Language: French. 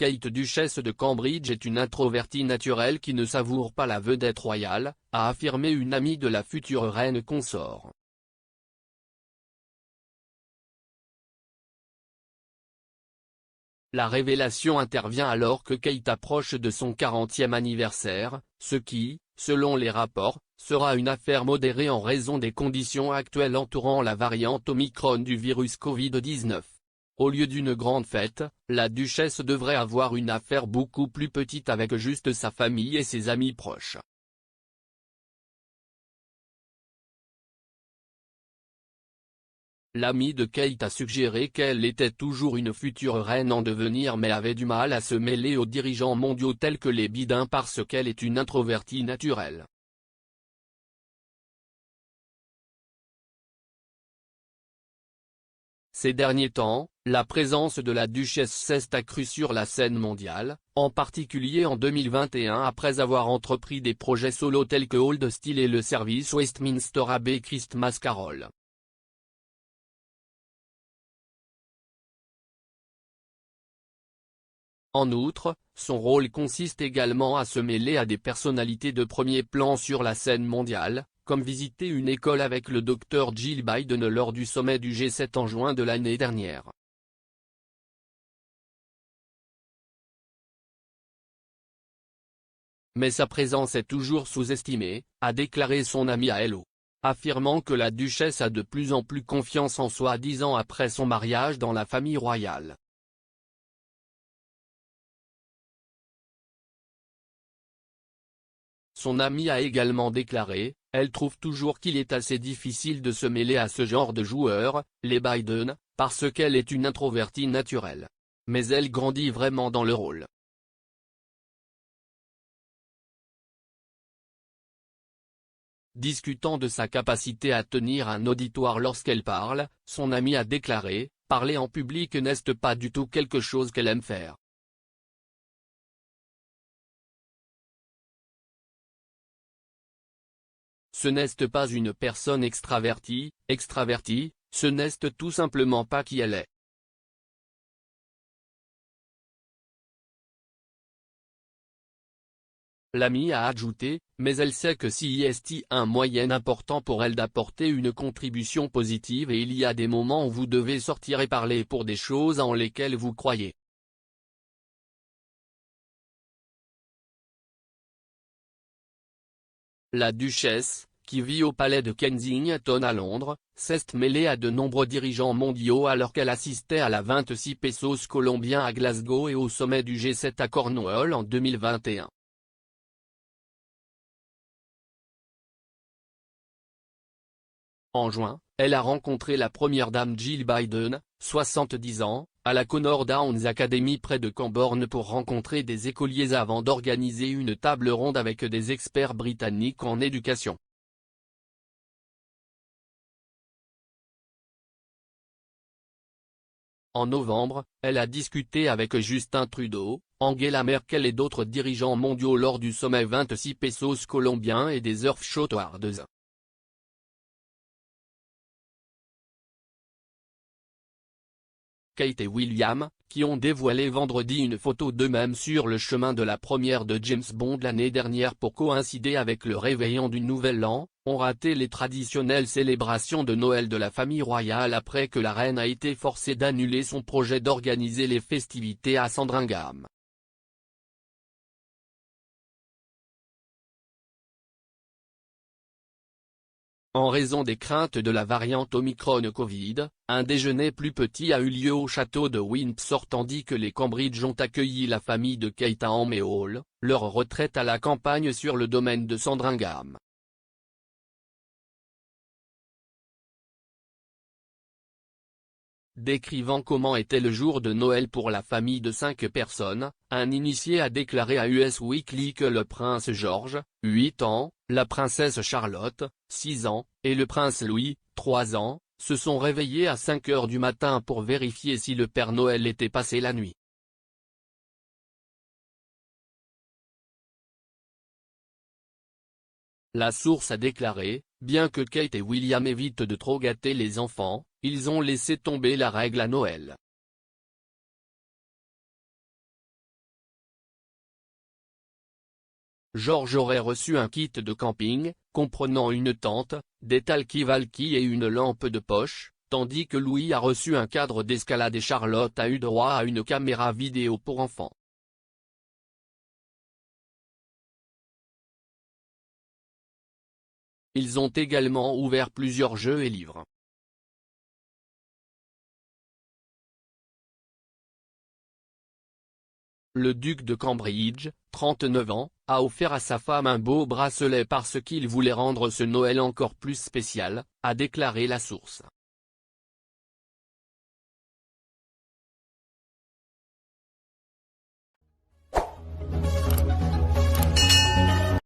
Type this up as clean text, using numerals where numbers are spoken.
Kate duchesse de Cambridge est une introvertie naturelle qui ne savoure pas la vedette royale, a affirmé une amie de la future reine consort. La révélation intervient alors que Kate approche de son 40e anniversaire, ce qui, selon les rapports, sera une affaire modérée en raison des conditions actuelles entourant la variante Omicron du virus Covid-19. Au lieu d'une grande fête, la duchesse devrait avoir une affaire beaucoup plus petite avec juste sa famille et ses amis proches. L'ami de Kate a suggéré qu'elle était toujours une future reine en devenir mais avait du mal à se mêler aux dirigeants mondiaux tels que les Biden parce qu'elle est une introvertie naturelle. Ces derniers temps, la présence de la duchesse s'est accrue sur la scène mondiale, en particulier en 2021 après avoir entrepris des projets solo tels que Old Style et le service Westminster Abbey Christmas Carol. En outre, son rôle consiste également à se mêler à des personnalités de premier plan sur la scène mondiale, comme visiter une école avec le Dr Jill Biden lors du sommet du G7 en juin de l'année dernière. Mais sa présence est toujours sous-estimée, a déclaré son ami à Hello, affirmant que la duchesse a de plus en plus confiance en soi 10 ans après son mariage dans la famille royale. Son ami a également déclaré, elle trouve toujours qu'il est assez difficile de se mêler à ce genre de joueurs, les Biden, parce qu'elle est une introvertie naturelle. Mais elle grandit vraiment dans le rôle. Discutant de sa capacité à tenir un auditoire lorsqu'elle parle, son ami a déclaré, parler en public n'est pas du tout quelque chose qu'elle aime faire. Ce n'est pas une personne extravertie, ce n'est tout simplement pas qui elle est. L'ami a ajouté, mais elle sait que si est un moyen important pour elle d'apporter une contribution positive et il y a des moments où vous devez sortir et parler pour des choses en lesquelles vous croyez. La duchesse, qui vit au palais de Kensington à Londres, s'est mêlée à de nombreux dirigeants mondiaux alors qu'elle assistait à la 26 pesos colombien à Glasgow et au sommet du G7 à Cornwall en 2021. En juin, elle a rencontré la première dame Jill Biden, 70 ans, à la Connor Downs Academy près de Camborne pour rencontrer des écoliers avant d'organiser une table ronde avec des experts britanniques en éducation. En novembre, elle a discuté avec Justin Trudeau, Angela Merkel et d'autres dirigeants mondiaux lors du sommet 26 pesos colombien et des Earthshot Awards. Kate et William, qui ont dévoilé vendredi une photo d'eux-mêmes sur le chemin de la première de James Bond l'année dernière pour coïncider avec le réveillon du Nouvel An, ont raté les traditionnelles célébrations de Noël de la famille royale après que la reine a été forcée d'annuler son projet d'organiser les festivités à Sandringham. En raison des craintes de la variante Omicron Covid, un déjeuner plus petit a eu lieu au château de Windsor tandis que les Cambridge ont accueilli la famille de Kate à Amé Hall, leur retraite à la campagne sur le domaine de Sandringham. Décrivant comment était le jour de Noël pour la famille de 5 personnes, un initié a déclaré à Us Weekly que le prince George, 8 ans, la princesse Charlotte, 6 ans, et le prince Louis, 3 ans, se sont réveillés à 5 heures du matin pour vérifier si le Père Noël était passé la nuit. La source a déclaré, bien que Kate et William évitent de trop gâter les enfants, ils ont laissé tomber la règle à Noël. George aurait reçu un kit de camping, comprenant une tente, des talkie-walkie et une lampe de poche, tandis que Louis a reçu un cadre d'escalade et Charlotte a eu droit à une caméra vidéo pour enfants. Ils ont également ouvert plusieurs jeux et livres. Le duc de Cambridge, 39 ans, a offert à sa femme un beau bracelet parce qu'il voulait rendre ce Noël encore plus spécial, a déclaré la source.